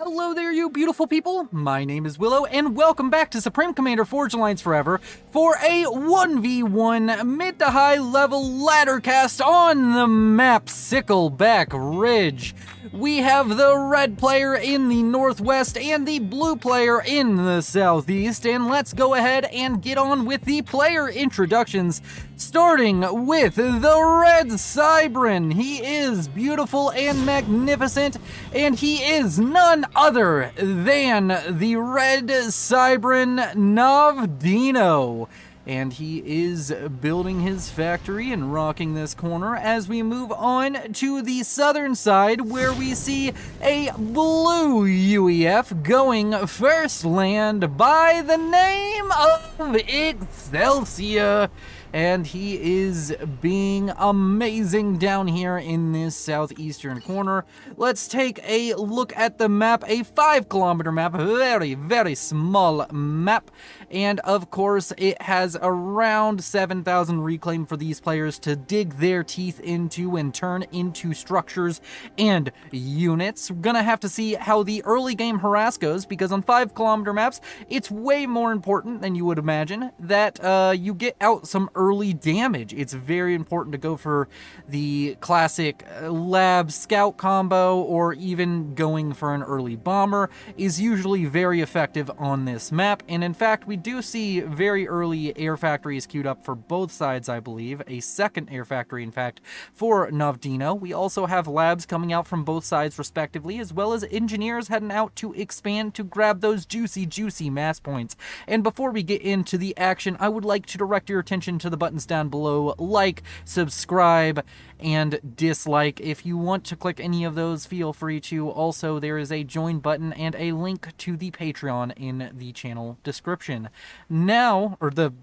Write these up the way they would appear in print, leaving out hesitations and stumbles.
Hello there, you beautiful people. My name is Willow, and welcome back to Supreme Commander Forge Alliance Forever for a 1v1 mid to high level ladder cast on the map Sickleback Ridge. We have the red player in the northwest and the blue player in the southeast, and let's go ahead and get on with the player introductions, starting with the red Cybran. He is beautiful and magnificent, and he is none other than the red Cybran Navdino. And he is building his factory and rocking this corner as we move on to the southern side, where we see a blue UEF going first land by the name of Excelsior. And he is being amazing down here in this southeastern corner. Let's take a look at the map, a 5-kilometer map, very, very small map. And of course, it has around 7,000 reclaim for these players to dig their teeth into and turn into structures and units. We're gonna have to see how the early game harass goes, because on 5-kilometer maps, it's way more important than you would imagine that you get out some early damage. It's very important to go for the classic lab scout combo, or even going for an early bomber is usually very effective on this map. And in fact, we do see very early air factories queued up for both sides, I believe. A second air factory, in fact, for Navdino. We also have labs coming out from both sides respectively, as well as engineers heading out to expand to grab those juicy mass points. And before we get into the action, I would like to direct your attention to the buttons down below: like, subscribe, and dislike. If you want to click any of those, feel free to. Also, there is a join button and a link to the Patreon in the channel description. Now, or the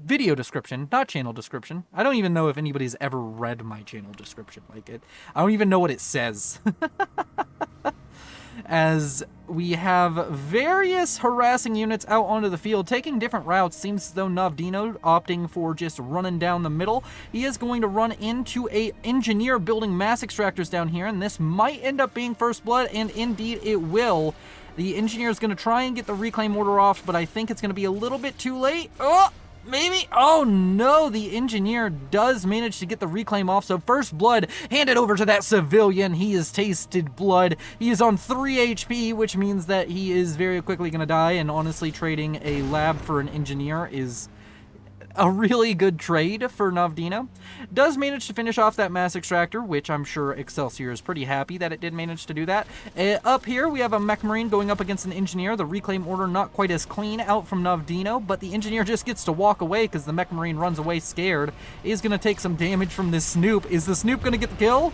video description, not channel description. I don't even know if anybody's ever read my channel description. I don't even know what it says. As we have various harassing units out onto the field, taking different routes. Seems as though Navdino opting for just running down the middle. He is going to run into a engineer building mass extractors down here, and this might end up being first blood, and indeed it will. The engineer is going to try and get the reclaim order off, but I think it's going to be a little bit too late. Oh, maybe. Oh no, the engineer does manage to get the reclaim off, so first blood handed over to that civilian. He has tasted blood. He is on 3 HP, which means that he is very quickly going to die, and honestly, trading a lab for an engineer is a really good trade for Navdino. Does manage to finish off that mass extractor, which I'm sure Excelsior is pretty happy that it did manage to do that. Up here, we have a mech marine going up against an engineer. The reclaim order not quite as clean out from Navdino, but the engineer just gets to walk away because the mech marine runs away scared. Is going to take some damage from this Snoop. Is the Snoop going to get the kill?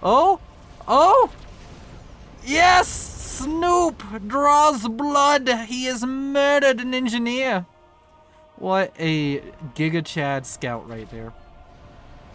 Oh! Yes! Snoop draws blood. He has murdered an engineer. What a Giga Chad scout right there.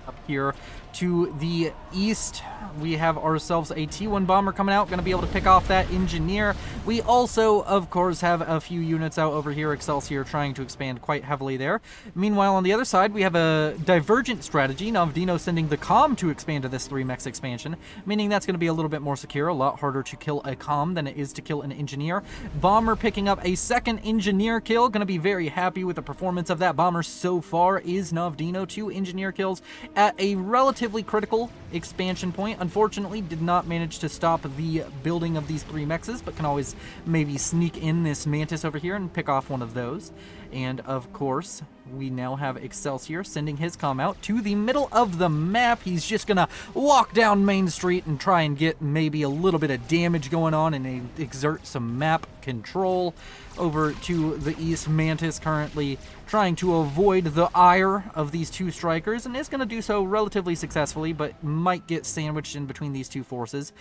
Up here to the east, we have ourselves a T1 bomber coming out, going to be able to pick off that engineer. We also, of course, have a few units out over here. Excelsior trying to expand quite heavily there. Meanwhile, on the other side, we have a divergent strategy. Navdino sending the comm to expand to this 3-mex expansion, meaning that's going to be a little bit more secure, a lot harder to kill a comm than it is to kill an engineer. Bomber picking up a second engineer kill. Going to be very happy with the performance of that bomber so far. Is Navdino 2 engineer kills at a relatively critical expansion point. Unfortunately, did not manage to stop the building of these 3 mexes, but can always maybe sneak in this Mantis over here and pick off one of those. And of course, we now have Excelsior sending his comm out to the middle of the map. He's just gonna walk down Main Street and try and get maybe a little bit of damage going on and exert some map control. Over to the east, Mantis currently trying to avoid the ire of these 2 strikers, and is going to do so relatively successfully, but might get sandwiched in between these 2 forces.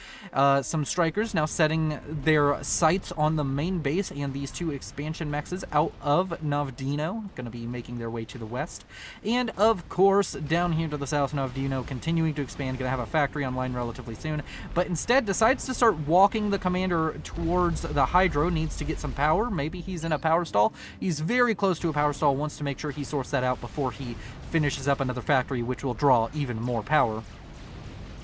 Some strikers now setting their sights on the main base and these 2 expansion mexes out of Navdino, going to be making their way to the west. And of course, down here to the south, Navdino continuing to expand, going to have a factory online relatively soon, but instead decides to start walking the commander towards the Hydro. Needs to get some power. Maybe he's in a power stall. He's very close to a power stall. Wants to make sure he sorts that out before he finishes up another factory, which will draw even more power.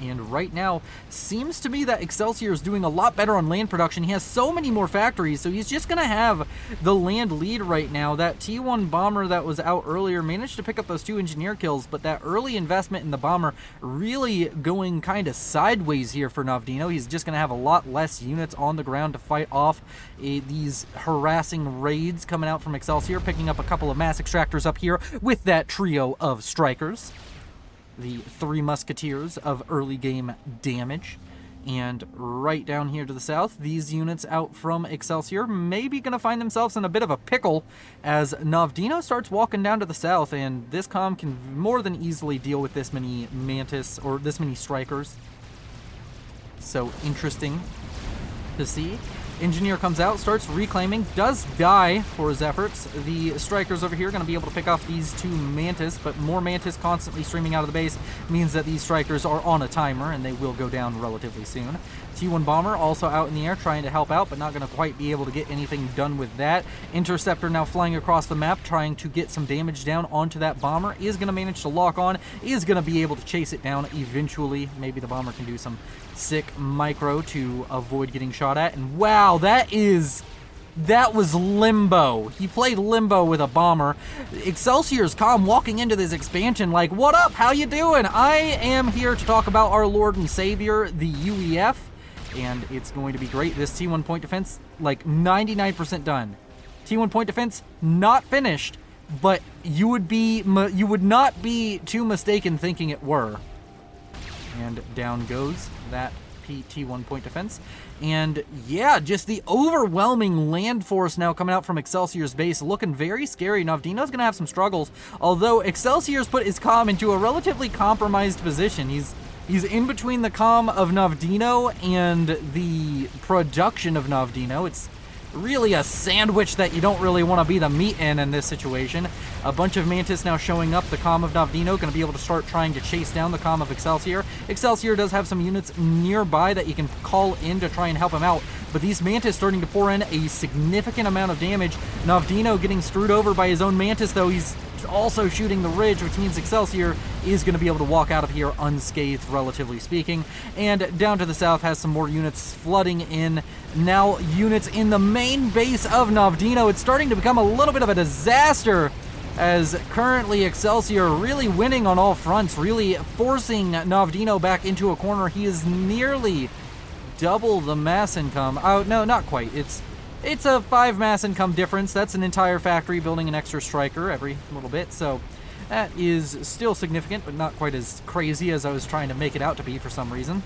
And right now, seems to me that Excelsior is doing a lot better on land production. He has so many more factories, so he's just going to have the land lead right now. That T1 bomber that was out earlier managed to pick up those 2 engineer kills, but that early investment in the bomber really going kind of sideways here for Navdino. He's just going to have a lot less units on the ground to fight off these harassing raids coming out from Excelsior, picking up a couple of mass extractors up here with that trio of strikers. The 3 musketeers of early game damage. And right down here to the south, these units out from Excelsior maybe going to find themselves in a bit of a pickle as Navdino starts walking down to the south, and this comm can more than easily deal with this many Mantis or this many strikers. So interesting to see. Engineer comes out, starts reclaiming, does die for his efforts. The strikers over here are going to be able to pick off these 2 Mantis, but more Mantis constantly streaming out of the base means that these strikers are on a timer, and they will go down relatively soon. T1 bomber also out in the air trying to help out, but not going to quite be able to get anything done with that. Interceptor now flying across the map, trying to get some damage down onto that bomber. Is going to manage to lock on, is going to be able to chase it down eventually. Maybe the bomber can do some sick micro to avoid getting shot at. And wow, that was limbo. He played limbo with a bomber. Excelsior's comm walking into this expansion like, what up, how you doing? I am here to talk about our Lord and Savior, the UEF, and it's going to be great. This T1 point defense, like 99% done. T1 point defense, not finished, but you would not be too mistaken thinking it were. And down goes that T1 point defense. And yeah, just the overwhelming land force now coming out from Excelsior's base, looking very scary. Navdino's gonna have some struggles, although Excelsior's put his comm into a relatively compromised position. He's in between the comm of Navdino and the production of Navdino. It's really a sandwich that you don't really want to be the meat in this situation. A bunch of Mantis now showing up. The comm of Navdino going to be able to start trying to chase down the comm of Excelsior. Excelsior does have some units nearby that you can call in to try and help him out, but these Mantis starting to pour in a significant amount of damage. Navdino getting screwed over by his own Mantis, though. He's also shooting the ridge, which means Excelsior is going to be able to walk out of here unscathed, relatively speaking. And down to the south has some more units flooding in. Now units in the main base of Navdino. It's starting to become a little bit of a disaster, as currently Excelsior really winning on all fronts, really forcing Navdino back into a corner. He is nearly double the mass income. Oh, no, not quite. It's a 5 mass income difference. That's an entire factory building an extra striker every little bit, so that is still significant, but not quite as crazy as I was trying to make it out to be for some reason.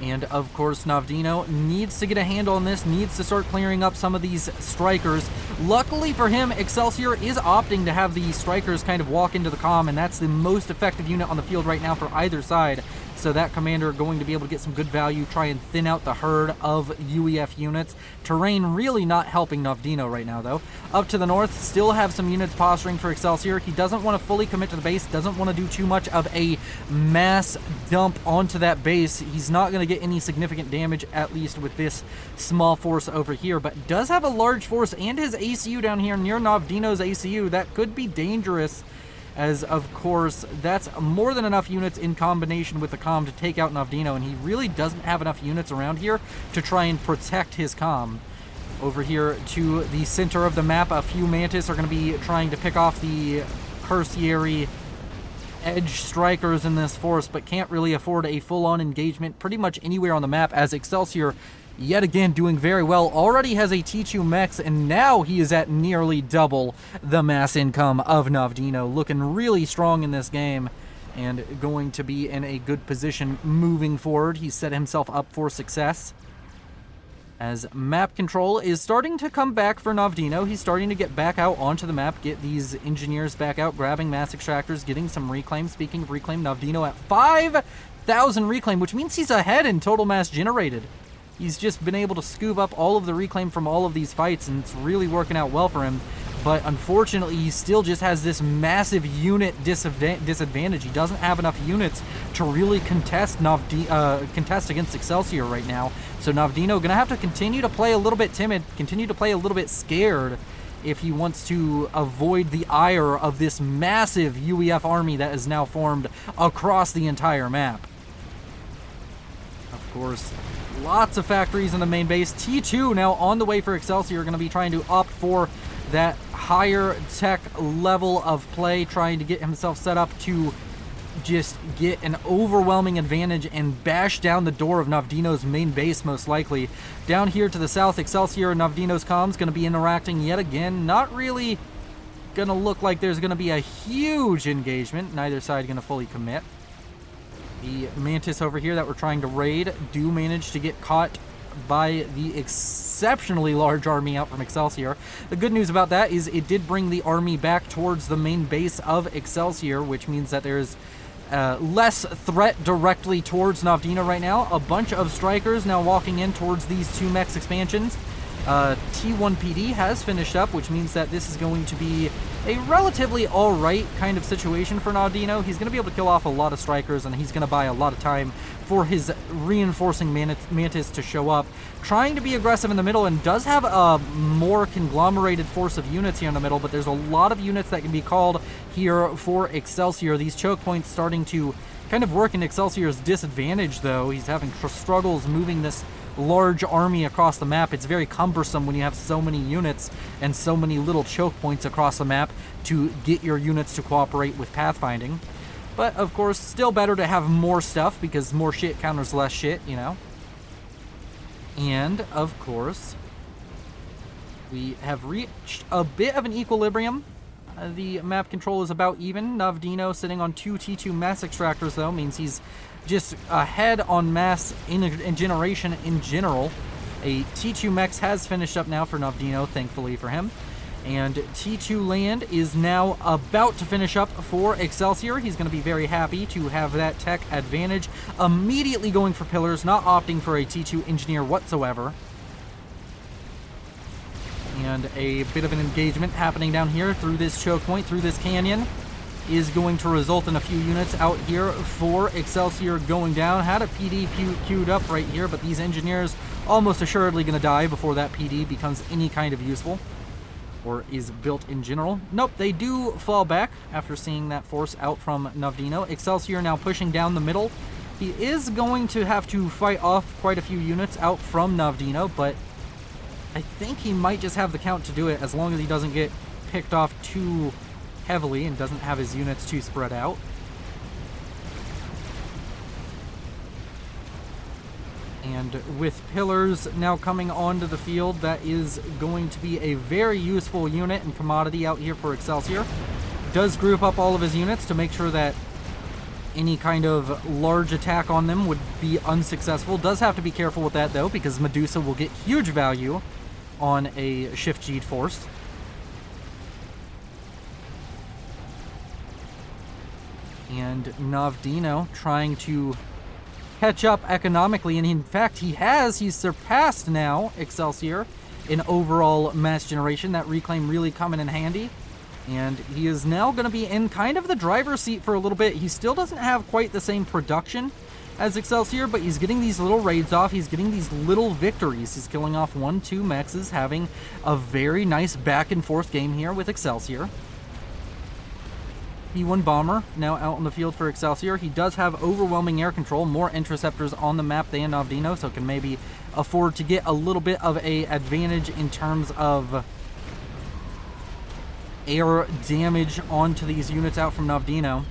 And of course, Navdino needs to get a handle on this, needs to start clearing up some of these strikers. Luckily for him, Excelsior is opting to have the strikers kind of walk into the comm, and that's the most effective unit on the field right now for either side. So that commander going to be able to get some good value, try and thin out the herd of UEF units. Terrain really not helping Navdino right now, though. Up to the north, still have some units posturing for Excelsior. He doesn't want to fully commit to the base, doesn't want to do too much of a mass dump onto that base. He's not going to get any significant damage, at least with this small force over here, but does have a large force and his ACU down here near Navdino's ACU. That could be dangerous, as of course that's more than enough units in combination with the comm to take out Navdino, and he really doesn't have enough units around here to try and protect his comm. Over here to the center of the map, a few Mantis are going to be trying to pick off the tertiary edge strikers in this force, but can't really afford a full-on engagement pretty much anywhere on the map, as Excelsior yet again doing very well, already has a T2 Mex, and now he is at nearly double the mass income of Navdino, looking really strong in this game and going to be in a good position moving forward. He's set himself up for success. As map control is starting to come back for Navdino, he's starting to get back out onto the map, get these engineers back out, grabbing mass extractors, getting some reclaim. Speaking of reclaim, Navdino at 5,000 reclaim, which means he's ahead in total mass generated. He's just been able to scoop up all of the reclaim from all of these fights, and it's really working out well for him. But unfortunately, he still just has this massive unit disadvantage. He doesn't have enough units to really contest against Excelsior right now. So Navdino going to have to continue to play a little bit timid, continue to play a little bit scared if he wants to avoid the ire of this massive UEF army that is now formed across the entire map. course, lots of factories in the main base. T2 now on the way for Excelsior, going to be trying to opt for that higher tech level of play, trying to get himself set up to just get an overwhelming advantage and bash down the door of Navdino's main base, most likely. Down here to the south, Excelsior and Navdino's comms going to be interacting yet again. Not really going to look like there's going to be a huge engagement. Neither side going to fully commit. The Mantis over here that we're trying to raid do manage to get caught by the exceptionally large army out from Excelsior. The good news about that is it did bring the army back towards the main base of Excelsior, which means that there's less threat directly towards Navdino right now. A bunch of strikers now walking in towards these two mechs expansions. T1 PD has finished up, which means that this is going to be a relatively alright kind of situation for Navdino. He's going to be able to kill off a lot of strikers, and he's going to buy a lot of time for his reinforcing Mantis to show up. Trying to be aggressive in the middle, and does have a more conglomerated force of units here in the middle, but there's a lot of units that can be called here for Excelsior. These choke points starting to kind of work in Excelsior's disadvantage, though. He's having struggles moving this large army across the map. It's very cumbersome when you have so many units and so many little choke points across the map to get your units to cooperate with pathfinding. But of course, still better to have more stuff, because more shit counters less shit, you know. And of course, we have reached a bit of an equilibrium. The map control is about even. Navdino sitting on 2 T2 mass extractors, though, means he's just ahead on mass in generation in general. A T2 Mex has finished up now for Navdino, thankfully for him. And T2 land is now about to finish up for Excelsior. He's going to be very happy to have that tech advantage. Immediately going for pillars, not opting for a T2 engineer whatsoever. And a bit of an engagement happening down here through this choke point, through this canyon, is going to result in a few units out here for Excelsior going down. Had a PD queued up right here, but these engineers almost assuredly going to die before that PD becomes any kind of useful, or is built in general. Nope, they do fall back after seeing that force out from Navdino. Excelsior now pushing down the middle. He is going to have to fight off quite a few units out from Navdino, but I think he might just have the count to do it, as long as he doesn't get picked off too heavily and doesn't have his units too spread out. And with pillars now coming onto the field, that is going to be a very useful unit and commodity out here for Excelsior. Does group up all of his units to make sure that any kind of large attack on them would be unsuccessful. Does have to be careful with that, though, because Medusa will get huge value on a shift-G'd force. And Navdino trying to catch up economically, and in fact he has. He's surpassed now Excelsior in overall mass generation. That reclaim really coming in handy, and he is now going to be in kind of the driver's seat for a little bit. He still doesn't have quite the same production as Excelsior, but he's getting these little raids off. He's getting these little victories. He's killing off 1-2 mexes, having a very nice back and forth game here with Excelsior. P1 Bomber now out on the field for Excelsior. He does have overwhelming air control, more interceptors on the map than Navdino, so can maybe afford to get a little bit of a advantage in terms of air damage onto these units out from Navdino.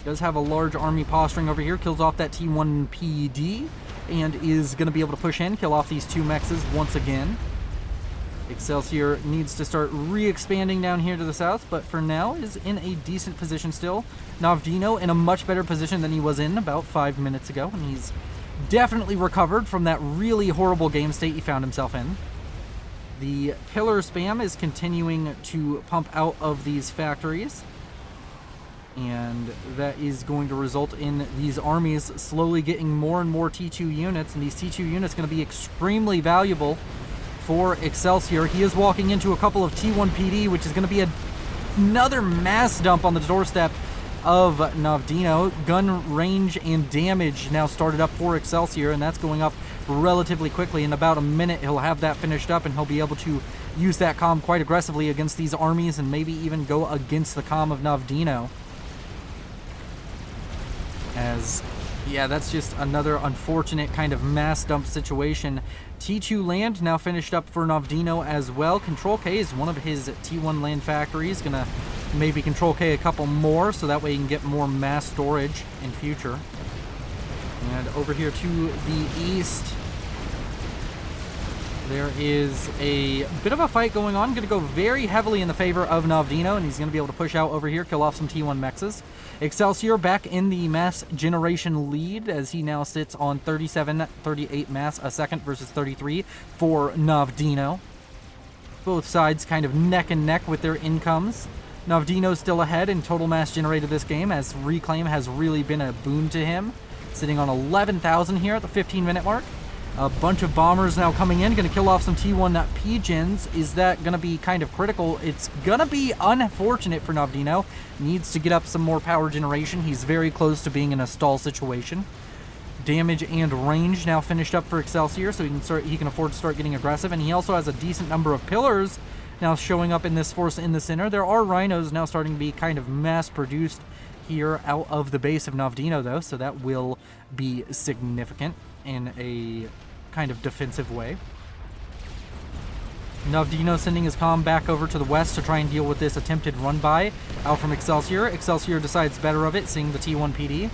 Does have a large army posturing over here, kills off that T1 PD, and is going to be able to push in, kill off these 2 mexes once again. Excelsior needs to start re-expanding down here to the south, but for now is in a decent position still. Navdino in a much better position than he was in about 5 minutes ago, and he's definitely recovered from that really horrible game state he found himself in. The pillar spam is continuing to pump out of these factories, and that is going to result in these armies slowly getting more and more T2 units, and these T2 units are going to be extremely valuable for Excelsior. He is walking into a couple of T1 PD, which is going to be another mass dump on the doorstep of Navdino. Gun range and damage now started up for Excelsior, and that's going up relatively quickly. In about a minute, he'll have that finished up, and he'll be able to use that comm quite aggressively against these armies, and maybe even go against the comm of Navdino, as Yeah, that's just another unfortunate kind of mass dump situation. T2 land now finished up for Navdino as well. Control K is one of his T1 land factories. Gonna maybe Control K a couple more so that way you can get more mass storage in future. And over here to the east, there is a bit of a fight going on. Going to go very heavily in the favor of Navdino, and he's going to be able to push out over here, kill off some T1 mexes. Excelsior back in the mass generation lead as he now sits on 37, 38 mass a second versus 33 for Navdino. Both sides kind of neck and neck with their incomes. Navdino still ahead in total mass generated this game as Reclaim has really been a boon to him. Sitting on 11,000 here at the 15-minute mark. A bunch of bombers now coming in, going to kill off some T1 pigeons. Is that going to be kind of critical? It's going to be unfortunate for Navdino. Needs to get up some more power generation. He's very close to being in a stall situation. Damage and range now finished up for Excelsior, so he can afford to start getting aggressive. And he also has a decent number of pillars now showing up in this force in the center. There are rhinos now starting to be kind of mass-produced here out of the base of Navdino, though, so that will be significant in a kind of defensive way. Navdino sending his comm back over to the west to try and deal with this attempted run-by out from Excelsior. Excelsior decides better of it, seeing the T1 PD.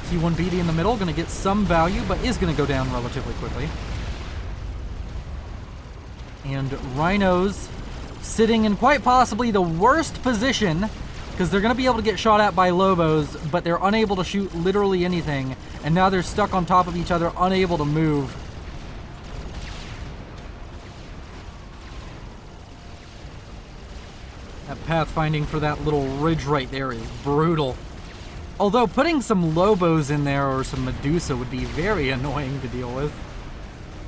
T1 PD in the middle, going to get some value, but is going to go down relatively quickly. And Rhinos sitting in quite possibly the worst position because they're going to be able to get shot at by Lobos, but they're unable to shoot literally anything, and now they're stuck on top of each other, unable to move. That pathfinding for that little ridge right there is brutal. Although putting some Lobos in there or some Medusa would be very annoying to deal with.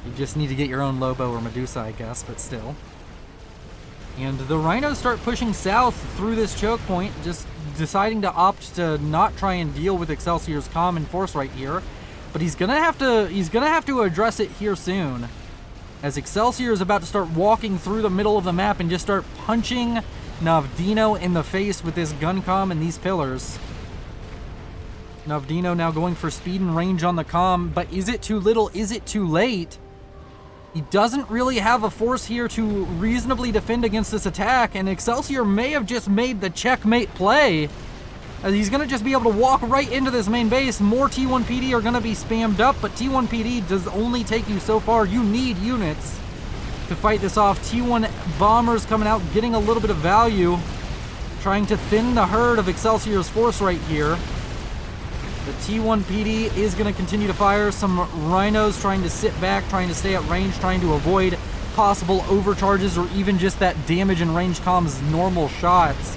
You just need to get your own Lobo or Medusa, I guess, but still. And the Rhinos start pushing south through this choke point, just deciding to opt to not try and deal with Excelsior's common force right here. But he's gonna have to address it here soon, as Excelsior is about to start walking through the middle of the map and just start punching Navdino in the face with this gun comm and these pillars. Navdino now going for speed and range on the comm, but is it too little? Is it too late? He doesn't really have a force here to reasonably defend against this attack, and Excelsior may have just made the checkmate play, as he's going to just be able to walk right into this main base. More T1 PD are going to be spammed up, but T1 PD does only take you so far. You need units to fight this off. T1 bombers coming out, getting a little bit of value, trying to thin the herd of Excelsior's force right here. The T1 PD is going to continue to fire. Some Rhinos trying to sit back, trying to stay at range, trying to avoid possible overcharges or even just that damage and range comm's normal shots.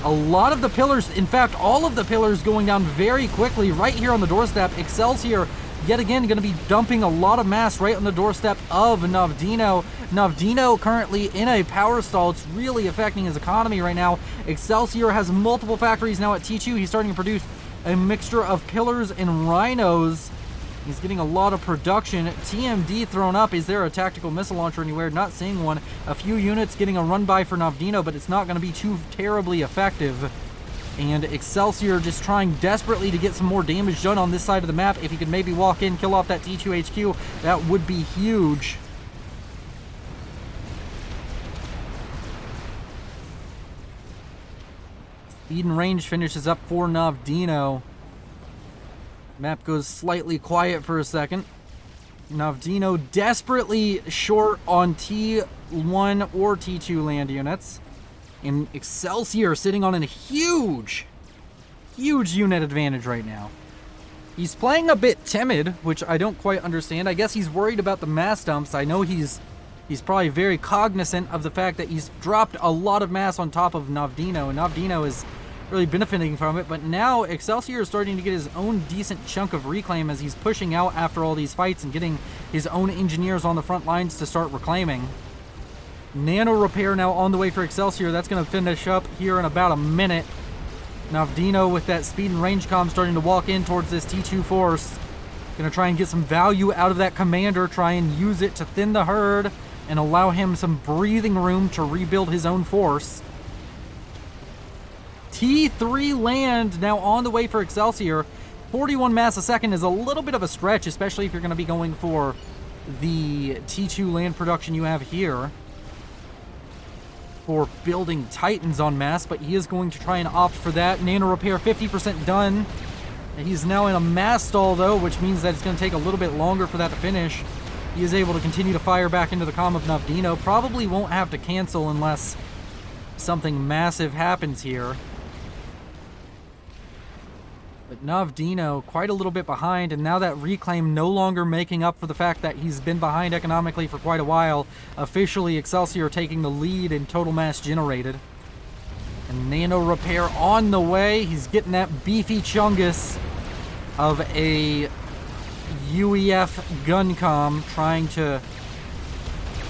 A lot of the pillars, in fact, all of the pillars going down very quickly right here on the doorstep. Excelsior, yet again, going to be dumping a lot of mass right on the doorstep of Navdino. Navdino currently in a power stall. It's really affecting his economy right now. Excelsior has multiple factories now at T2. He's starting to produce a mixture of pillars and rhinos. He's getting a lot of production. TMD thrown up. Is there a tactical missile launcher anywhere? Not seeing one. A few units getting a run by for Navdino, but it's not going to be too terribly effective. And Excelsior just trying desperately to get some more damage done on this side of the map. If he could maybe walk in, kill off that T2 HQ, that would be huge. Speed and range finishes up for Navdino. Map goes slightly quiet for a second. Navdino desperately short on T1 or T2 land units. And Excelsior sitting on a huge unit advantage right now. He's playing a bit timid, which I don't quite understand. I guess he's worried about the mass dumps. I know he's probably very cognizant of the fact that he's dropped a lot of mass on top of Navdino, and Navdino is really benefiting from it. But now Excelsior is starting to get his own decent chunk of reclaim as he's pushing out after all these fights and getting his own engineers on the front lines to start reclaiming. Nano repair now on the way for Excelsior. That's going to finish up here in about a minute. Navdino with that speed and range comm starting to walk in towards this T2 force. Going to try and get some value out of that commander, try and use it to thin the herd and allow him some breathing room to rebuild his own force. T3 land now on the way for Excelsior. 41 mass a second is a little bit of a stretch, especially if you're going to be going for the T2 land production you have here for building Titans en masse, but he is going to try and opt for that. Nano repair 50% done. He's now in a mass stall though, which means that it's going to take a little bit longer for that to finish. He is able to continue to fire back into the comm of Navdino. Probably won't have to cancel unless something massive happens here. But Navdino quite a little bit behind, and now that reclaim no longer making up for the fact that he's been behind economically for quite a while. Officially, Excelsior taking the lead in total mass generated. And Nano repair on the way. He's getting that beefy chungus of a UEF gun comm, trying to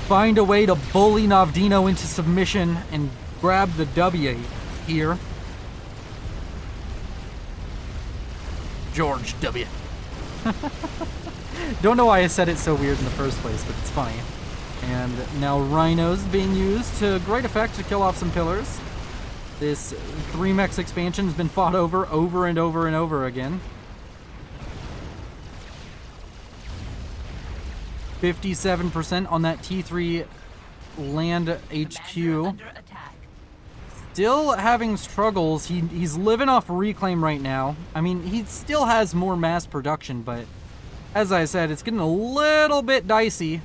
find a way to bully Navdino into submission and grab the W here. George W. Don't know why I said it so weird in the first place, but it's funny. And now Rhinos being used to great effect to kill off some pillars. This 3-mex expansion has been fought over and over again. 57% on that T3 land HQ. Still having struggles. He's living off reclaim right now. I mean, he still has more mass production, but as I said, it's getting a little bit dicey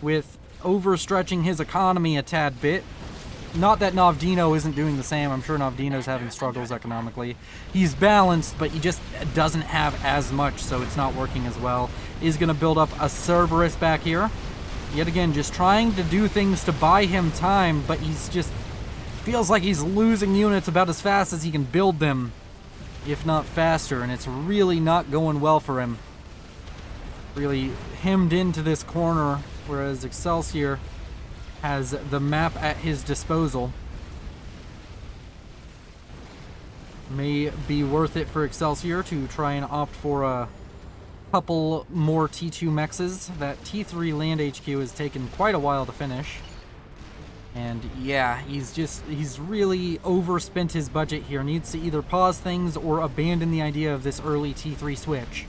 with overstretching his economy a tad bit. Not that Navdino isn't doing the same. I'm sure Navdino's having struggles economically. He's balanced, but he just doesn't have as much, so it's not working as well. He's going to build up a Cerberus back here. Yet again, just trying to do things to buy him time, but he's just feels like he's losing units about as fast as he can build them, if not faster, and it's really not going well for him. Really hemmed into this corner, whereas Excelsior has the map at his disposal. May be worth it for Excelsior to try and opt for a couple more T2 mexes. That T3 land HQ has taken quite a while to finish. And yeah, he's really overspent his budget here. Needs to either pause things or abandon the idea of this early T3 switch.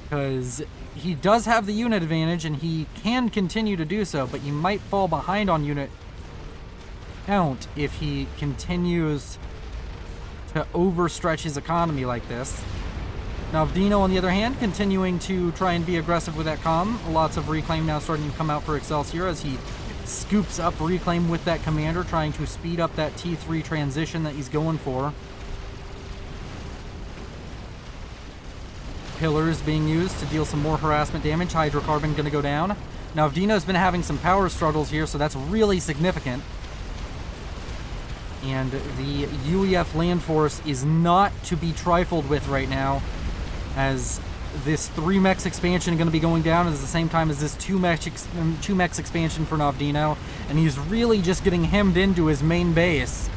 Because he does have the unit advantage and he can continue to do so, but he might fall behind on unit count if he continues to overstretch his economy like this. Navdino, on the other hand, continuing to try and be aggressive with that comm. Lots of reclaim now starting to come out for Excelsior as he scoops up reclaim with that commander, trying to speed up that T3 transition that he's going for. Pillars being used to deal some more harassment damage. Hydrocarbon going to go down. Now, Navdino's been having some power struggles here, so that's really significant. And the UEF land force is not to be trifled with right now, as this 3-mex expansion is going to be going down at the same time as this 2-mex expansion for Navdino, and he's really just getting hemmed into his main base.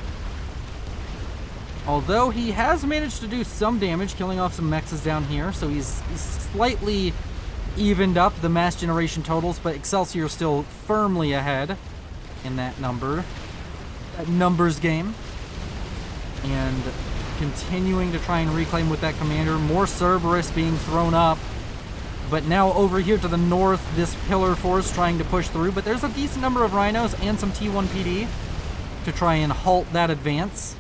Although he has managed to do some damage, killing off some mexes down here, so he's slightly evened up the mass generation totals, but Excelsior is still firmly ahead in that numbers game. And continuing to try and reclaim with that commander. More Cerberus being thrown up. But now over here to the north, this pillar force trying to push through. But there's a decent number of Rhinos and some T1 PD to try and halt that advance.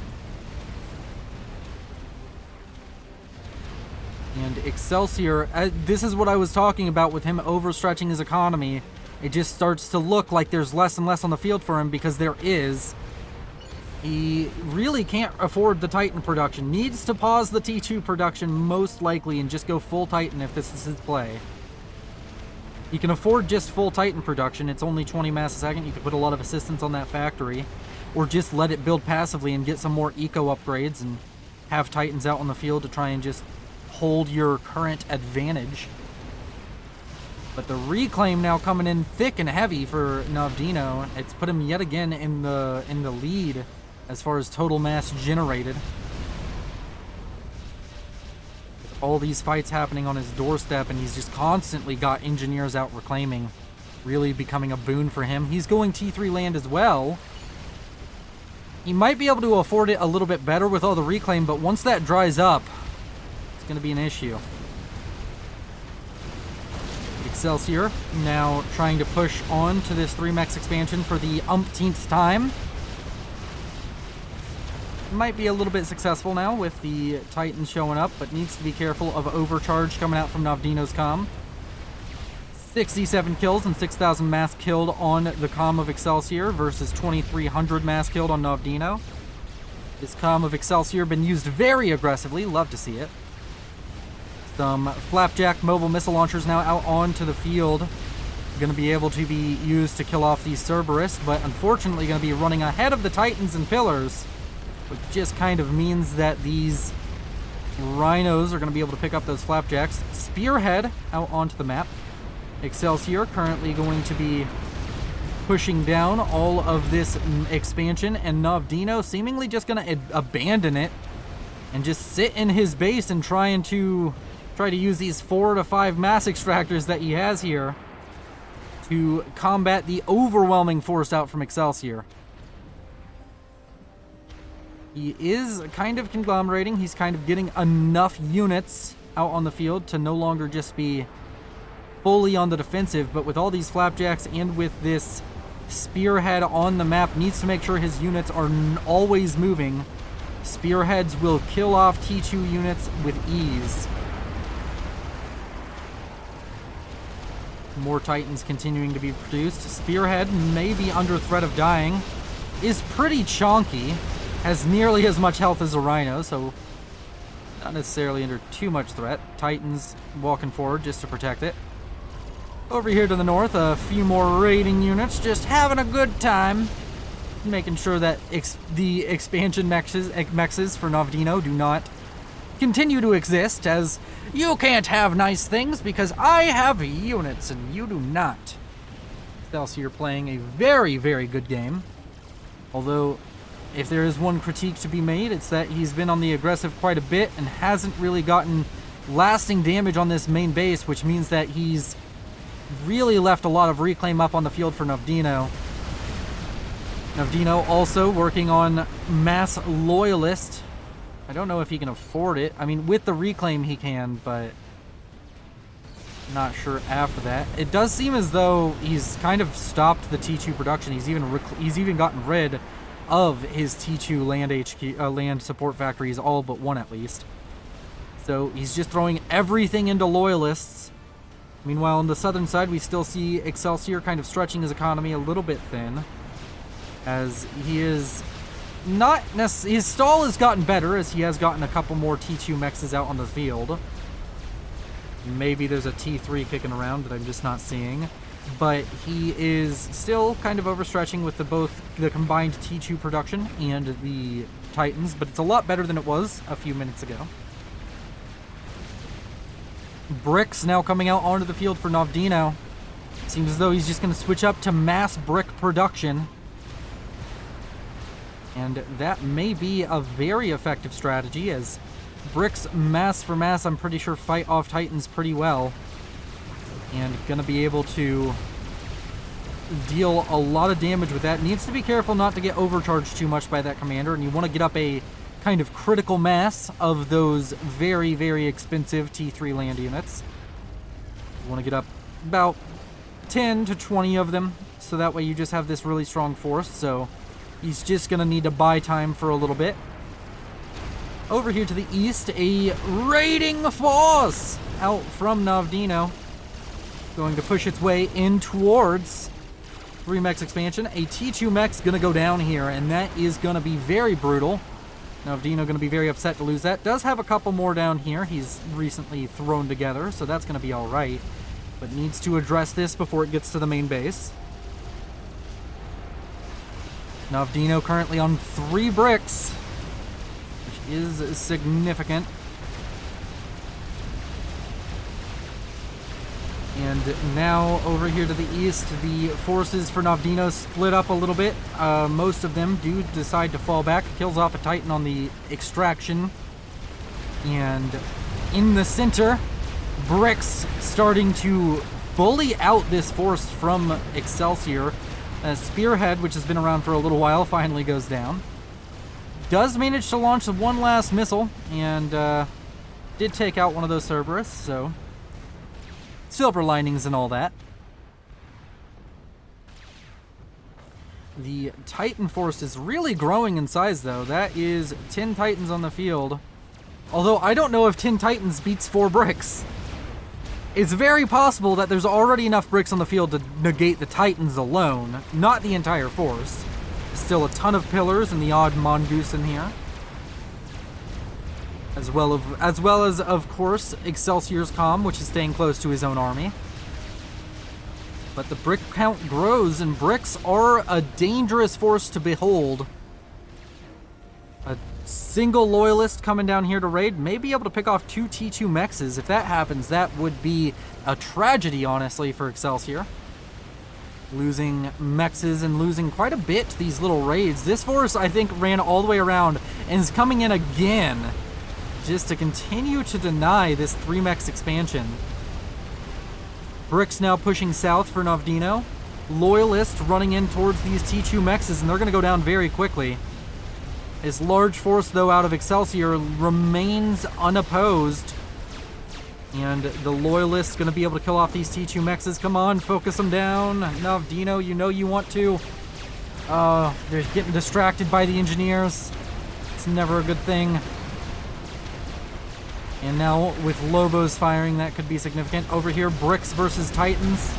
And Excelsior, this is what I was talking about with him overstretching his economy. It just starts to look like there's less and less on the field for him, because there is. He really can't afford the Titan production. Needs to pause the T2 production most likely and just go full Titan if this is his play. He can afford just full Titan production. It's only 20 mass a second. You could put a lot of assistance on that factory, or just let it build passively and get some more eco upgrades and have Titans out on the field to try and just hold your current advantage. But the reclaim now coming in thick and heavy for Navdino. It's put him yet again in the lead as far as total mass generated. With all these fights happening on his doorstep, and he's just constantly got engineers out reclaiming. Really becoming a boon for him. He's going T3 land as well. He might be able to afford it a little bit better with all the reclaim, but once that dries up, it's going to be an issue. Excelsior now trying to push on to this 3-mex expansion for the umpteenth time. Might be a little bit successful now with the Titans showing up, but needs to be careful of overcharge coming out from Navdino's comm. 67 kills and 6,000 mass killed on the comm of Excelsior versus 2,300 mass killed on Navdino. This comm of Excelsior been used very aggressively. Love to see it. Some Flapjack mobile missile launchers now out onto the field. Going to be able to be used to kill off these Cerberus, but unfortunately going to be running ahead of the Titans and Pillars, which just kind of means that these Rhinos are going to be able to pick up those Flapjacks. Spearhead out onto the map. Excelsior currently going to be pushing down all of this expansion, and Navdino seemingly just going to abandon it and just sit in his base and try to use these 4 to 5 mass extractors that he has here to combat the overwhelming force out from Excelsior. He is kind of conglomerating. He's kind of getting enough units out on the field to no longer just be fully on the defensive, but with all these Flapjacks and with this Spearhead on the map, needs to make sure his units are always moving. Spearheads will kill off T2 units with ease. More Titans continuing to be produced. Spearhead may be under threat of dying. Is pretty chonky. Has nearly as much health as a Rhino, so not necessarily under too much threat. Titans walking forward just to protect it. Over here to the north, a few more raiding units just having a good time. Making sure that the expansion mexes for Navdino do not continue to exist, as you can't have nice things because I have units and you do not. Excelsior playing a very, very good game. Although, if there is one critique to be made, it's that he's been on the aggressive quite a bit and hasn't really gotten lasting damage on this main base, which means that he's really left a lot of reclaim up on the field for Navdino. Navdino also working on mass loyalist. I don't know if he can afford it. I mean, with the reclaim he can, but not sure after that. It does seem as though he's kind of stopped the T2 production. He's even gotten rid of his T2 land support factories, all but one at least. So he's just throwing everything into loyalists. Meanwhile, on the southern side, we still see Excelsior kind of stretching his economy a little bit thin, as he is not necessarily... His stall has gotten better, as he has gotten a couple more T2 mexes out on the field. Maybe there's a T3 kicking around that I'm just not seeing. But he is still kind of overstretching with both the combined T2 production and the Titans, but it's a lot better than it was a few minutes ago. Bricks now coming out onto the field for Navdino. Seems as though he's just going to switch up to mass brick production. And that may be a very effective strategy, as bricks mass for mass, I'm pretty sure, fight off Titans pretty well. And going to be able to deal a lot of damage with that. Needs to be careful not to get overcharged too much by that commander, and you want to get up a kind of critical mass of those very, very expensive T3 land units. You want to get up about 10 to 20 of them, so that way you just have this really strong force. So he's just going to need to buy time for a little bit. Over here to the east, a raiding force out from Navdino, going to push its way in towards 3-mex expansion. A T2 mech's going to go down here, and that is going to be very brutal. Navdino going to be very upset to lose that. Does have a couple more down here he's recently thrown together, so that's going to be all right. But needs to address this before it gets to the main base. Navdino currently on 3 bricks, which is significant. And now over here to the east, the forces for Navdino split up a little bit. Most of them do decide to fall back. Kills off a Titan on the extraction. And in the center, bricks starting to bully out this force from Excelsior. Spearhead, which has been around for a little while, finally goes down. does manage to launch one last missile, and did take out one of those Cerberus, so silver linings and all that. The Titan force is really growing in size, though. That is 10 Titans on the field. Although, I don't know if 10 Titans beats 4 bricks. It's very possible that there's already enough bricks on the field to negate the Titans alone, not the entire force. Still a ton of pillars and the odd mongoose in here. As well as, of course, Excelsior's comm, which is staying close to his own army. But the brick count grows, and bricks are a dangerous force to behold. A single loyalist coming down here to raid may be able to pick off 2 T2 mexes. If that happens, that would be a tragedy, honestly, for Excelsior. Losing mexes and losing quite a bit to these little raids. This force, I think, ran all the way around and is coming in again just to continue to deny this 3-mex expansion. Bricks now pushing south for Novdino. Loyalist running in towards these T2 mexes, and they're going to go down very quickly. This large force, though, out of Excelsior remains unopposed. And the Loyalist's going to be able to kill off these T2 mexes. Come on, focus them down. Novdino, you know you want to. They're getting distracted by the engineers. It's never a good thing. And now with Lobos firing, that could be significant. Over here, Bricks versus Titans.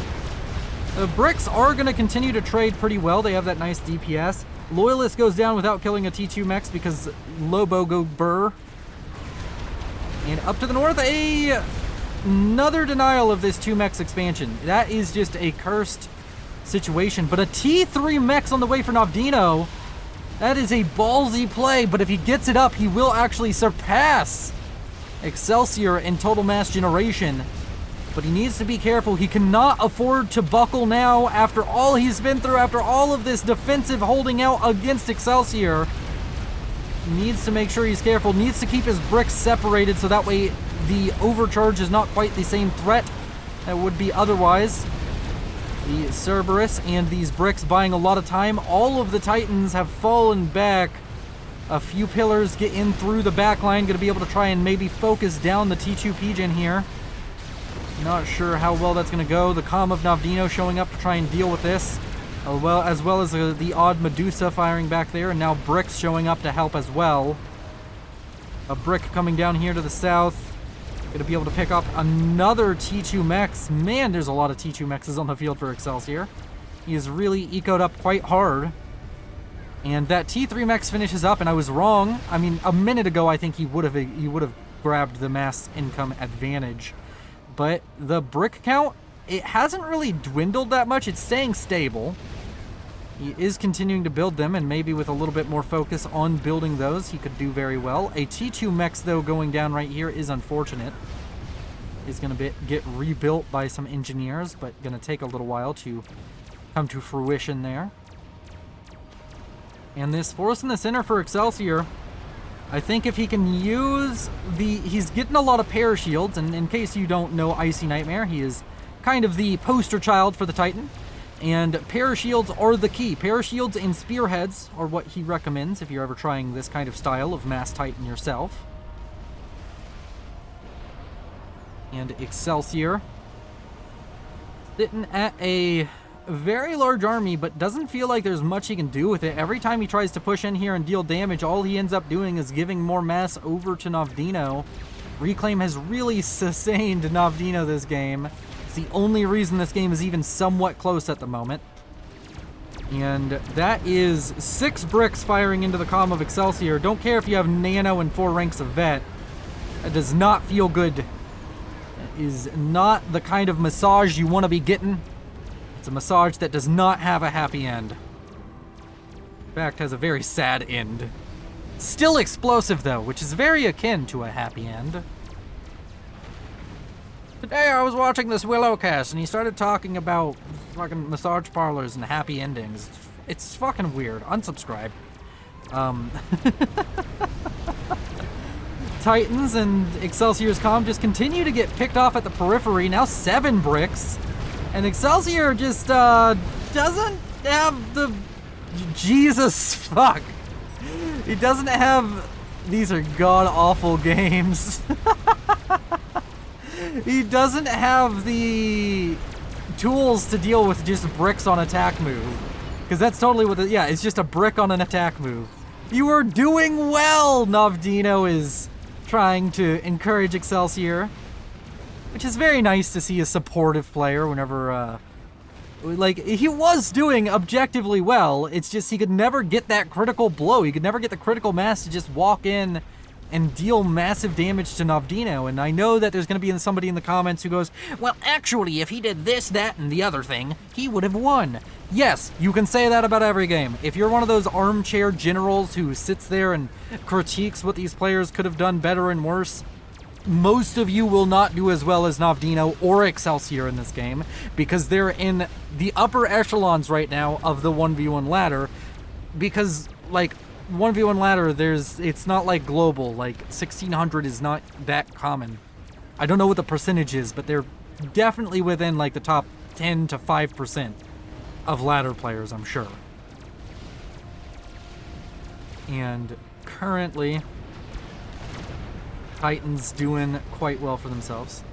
The Bricks are going to continue to trade pretty well. They have that nice DPS. Loyalist goes down without killing a T2 mex because Lobo go burr. And up to the north, another denial of this 2-mex expansion. That is just a cursed situation. But a T3 mex on the way for Novdino. That is a ballsy play, but if he gets it up, he will actually surpass Excelsior in total mass generation. But he needs to be careful. He cannot afford to buckle now after all he's been through, after all of this defensive holding out against Excelsior. He needs to make sure he's careful, needs to keep his bricks separated so that way the overcharge is not quite the same threat that would be otherwise. The Cerberus and these bricks buying a lot of time. All of the Titans have fallen back. A few pillars get in through the back line. Going to be able to try and maybe focus down the T2 Pigeon here. Not sure how well that's going to go. The comm of Novdino showing up to try and deal with this. As well as the odd Medusa firing back there. And now Bricks showing up to help as well. A Brick coming down here to the south. Going to be able to pick up another T2 mex. Man, there's a lot of T2 mexes on the field for Excelsior. He is really ecoed up quite hard. And that T3 mex finishes up, and I was wrong. I mean, a minute ago, I think he would have grabbed the mass income advantage. But the brick count, it hasn't really dwindled that much. It's staying stable. He is continuing to build them, and maybe with a little bit more focus on building those, he could do very well. A T2 mex, though, going down right here is unfortunate. He's going to get rebuilt by some engineers, but going to take a little while to come to fruition there. And this force in the center for Excelsior, I think if he can use he's getting a lot of parashields, and in case you don't know Icy Nightmare, he is kind of the poster child for the Titan. And parashields are the key. Parashields and spearheads are what he recommends if you're ever trying this kind of style of mass Titan yourself. And Excelsior sitting at a very large army, but doesn't feel like there's much he can do with it. Every time he tries to push in here and deal damage, all he ends up doing is giving more mass over to Novdino. Reclaim has really sustained Novdino this game. It's the only reason this game is even somewhat close at the moment. And that is 6 bricks firing into the comm of Excelsior. Don't care if you have Nano and 4 ranks of Vet. That does not feel good. That is not the kind of massage you want to be getting. It's a massage that does not have a happy end. In fact, has a very sad end. Still explosive, though, which is very akin to a happy end. Today I was watching this Willow cast, and he started talking about fucking massage parlors and happy endings. It's fucking weird. Unsubscribe. Titans and Excelsior's comm just continue to get picked off at the periphery. Now 7 bricks. And Excelsior just doesn't have the... Jesus fuck. He doesn't have... These are god-awful games. He doesn't have the tools to deal with just bricks on attack move. Because that's totally what yeah, it's just a brick on an attack move. You are doing well, Navdino is trying to encourage Excelsior. Which is very nice to see a supportive player whenever, like, he was doing objectively well. It's just he could never get that critical blow. He could never get the critical mass to just walk in and deal massive damage to Navdino. And I know that there's going to be somebody in the comments who goes, well, actually, if he did this, that, and the other thing, he would have won. Yes, you can say that about every game. If you're one of those armchair generals who sits there and critiques what these players could have done better and worse, most of you will not do as well as Navdino or Excelsior in this game because they're in the upper echelons right now of the 1v1 ladder because, like, 1v1 ladder, it's not like global. Like, 1600 is not that common. I don't know what the percentage is, but they're definitely within, like, the top 10 to 5% of ladder players, I'm sure. And currently, Titans doing quite well for themselves.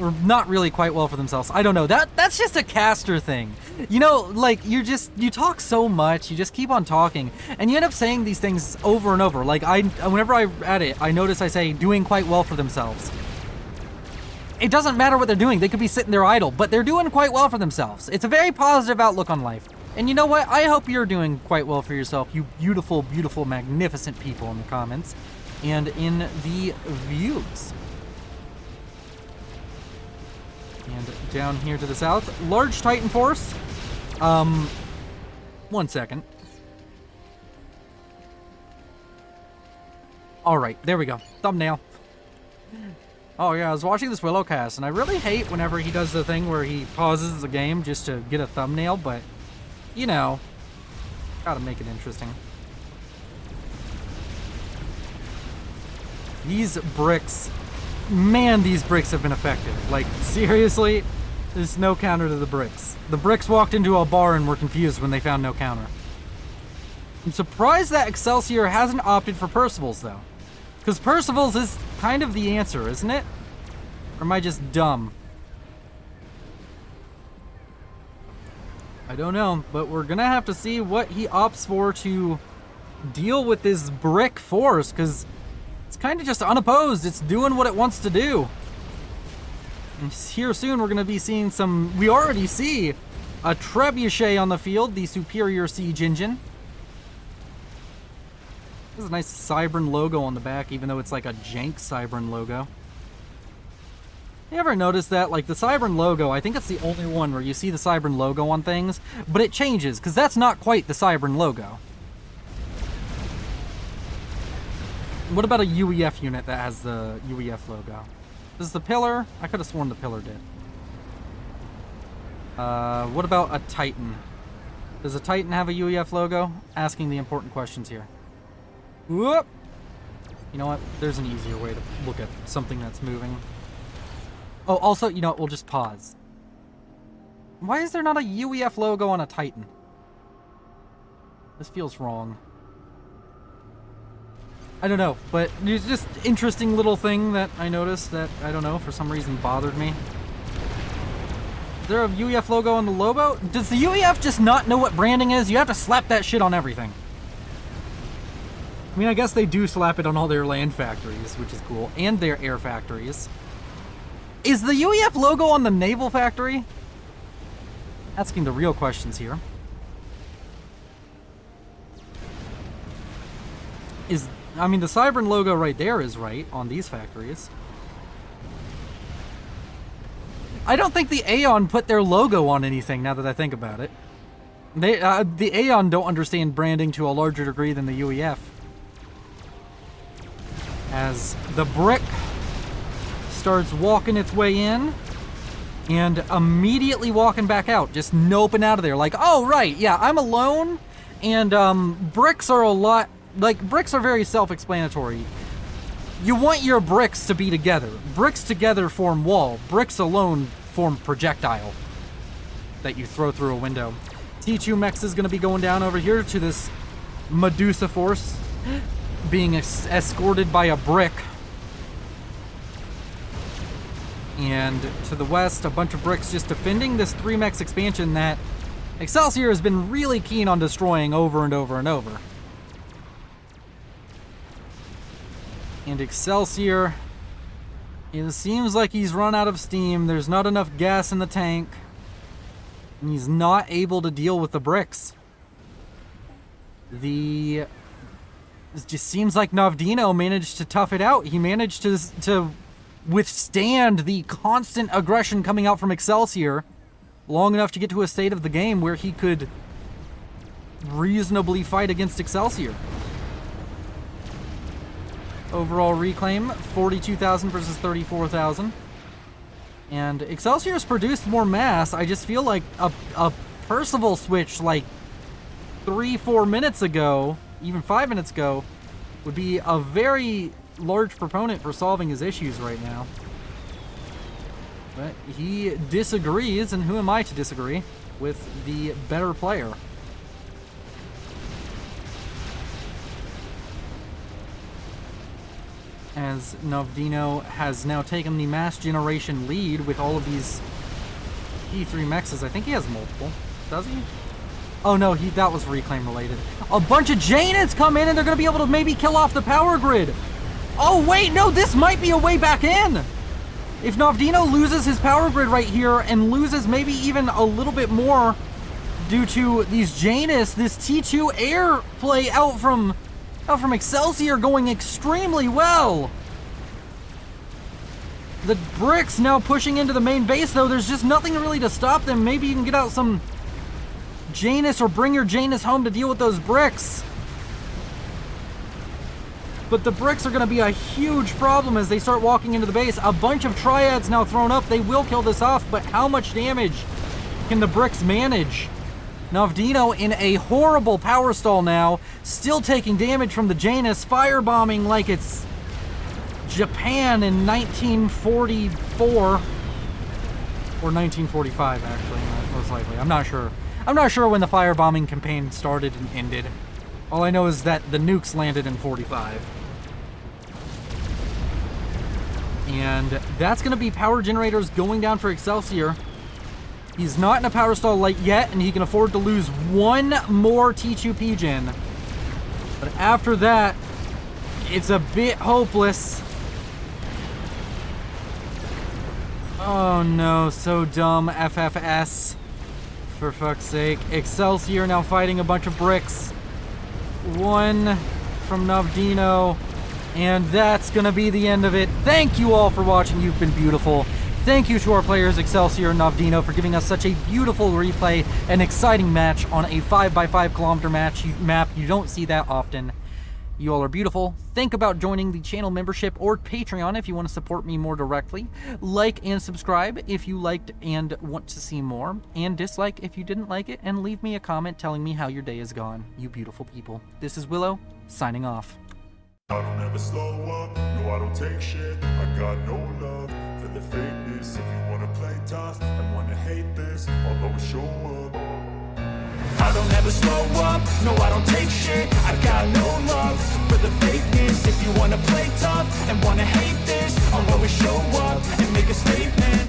Or not really quite well for themselves. I don't know. That's just a caster thing. You know, like, you talk so much, you just keep on talking, and you end up saying these things over and over. Like, whenever I add it, I notice I say, doing quite well for themselves. It doesn't matter what they're doing. They could be sitting there idle, but they're doing quite well for themselves. It's a very positive outlook on life. And you know what? I hope you're doing quite well for yourself, you beautiful, beautiful, magnificent people in the comments and in the views. And down here to the south, large Titan force. 1 second. All right, there we go. Thumbnail. Oh yeah, I was watching this Willow cast, and I really hate whenever he does the thing where he pauses the game just to get a thumbnail, but, you know, gotta make it interesting. These bricks, man, these bricks have been effective. Like, seriously, there's no counter to the bricks. The bricks walked into a bar and were confused when they found no counter. I'm surprised that Excelsior hasn't opted for Percival's, though. Because Percival's is kind of the answer, isn't it? Or am I just dumb? I don't know, but we're gonna have to see what he opts for to deal with this brick force, because it's kind of just unopposed. It's doing what it wants to do. And here soon we're gonna be seeing some... We already see a trebuchet on the field, the superior siege engine. There's a nice Cybran logo on the back, even though it's like a jank Cybran logo. You ever notice that? Like, the Cybran logo, I think it's the only one where you see the Cybran logo on things, but it changes, because that's not quite the Cybran logo. What about a UEF unit that has the UEF logo? Does the pillar? I could have sworn the pillar did. What about a Titan? Does a Titan have a UEF logo? Asking the important questions here. Whoop! You know what? There's an easier way to look at something that's moving. Oh, also, you know what? We'll just pause. Why is there not a UEF logo on a Titan? This feels wrong. I don't know, but it's just interesting little thing that I noticed that, I don't know, for some reason bothered me. Is there a UEF logo on the Lobo? Does the UEF just not know what branding is? You have to slap that shit on everything. I mean, I guess they do slap it on all their land factories, which is cool, and their air factories. Is the UEF logo on the naval factory? Asking the real questions here. I mean, the Cybran logo right there is right on these factories. I don't think the Aeon put their logo on anything, now that I think about it. The Aeon don't understand branding to a larger degree than the UEF. As the brick starts walking its way in and immediately walking back out, just noping out of there like, oh right, yeah, I'm alone, and bricks are a lot, like, bricks are very self-explanatory. You want your bricks to be together. Bricks together form wall. Bricks alone form projectile that you throw through a window. T2 Mex is going to be going down over here to this Medusa force being escorted by a brick. And to the west, a bunch of bricks just defending this 3-Mex expansion that Excelsior has been really keen on destroying over and over and over. And Excelsior, it seems like he's run out of steam. There's not enough gas in the tank. And he's not able to deal with the bricks. It just seems like Navdino managed to tough it out. He managed to withstand the constant aggression coming out from Excelsior long enough to get to a state of the game where he could reasonably fight against Excelsior. Overall reclaim, 42,000 versus 34,000. And Excelsior's produced more mass. I just feel like a Percival switch like 3-4 minutes ago, even 5 minutes ago, would be a very large proponent for solving his issues right now. But he disagrees, and who am I to disagree with the better player? As Navdino has now taken the mass generation lead with all of these E3 mexes. I think he has multiple. Does he? Oh no, that was reclaim related. A bunch of Janets come in and they're going to be able to maybe kill off the power grid. Oh wait, no, this might be a way back in. If Navdino loses his power grid right here and loses maybe even a little bit more due to these Janus, this T2 air play out from Excelsior going extremely well. The bricks now pushing into the main base, though. There's just nothing really to stop them. Maybe you can get out some Janus or bring your Janus home to deal with those bricks. But the bricks are going to be a huge problem as they start walking into the base. A bunch of triads now thrown up. They will kill this off, but how much damage can the bricks manage? Navdino in a horrible power stall now, still taking damage from the Janus, firebombing like it's Japan in 1944. Or 1945, actually, most likely. I'm not sure. I'm not sure when the firebombing campaign started and ended. All I know is that the nukes landed in 45. And that's going to be power generators going down for Excelsior. He's not in a power stall light yet, and he can afford to lose one more T2 P-Gen. But after that, it's a bit hopeless. Oh no, so dumb, FFS. For fuck's sake. Excelsior now fighting a bunch of bricks. One from Navdino, and that's gonna be the end of it. Thank you all for watching. You've been beautiful. Thank you to our players Excelsior and Navdino for giving us such a beautiful replay, an exciting match on a 5x5 kilometer map. You don't see that often. You all are beautiful. Think about joining the channel membership or Patreon if you want to support me more directly. Like and subscribe if you liked and want to see more. And dislike if you didn't like it. And leave me a comment telling me how your day has gone. You beautiful people. This is Willow, signing off. I don't ever slow up, no I don't take shit. I got no love for the fakeness. If you wanna play tough and wanna hate this, I'll always show up. I don't ever slow up, no I don't take shit. I got no love for the fakeness. If you wanna play tough and wanna hate this, I'll always show up and make a statement.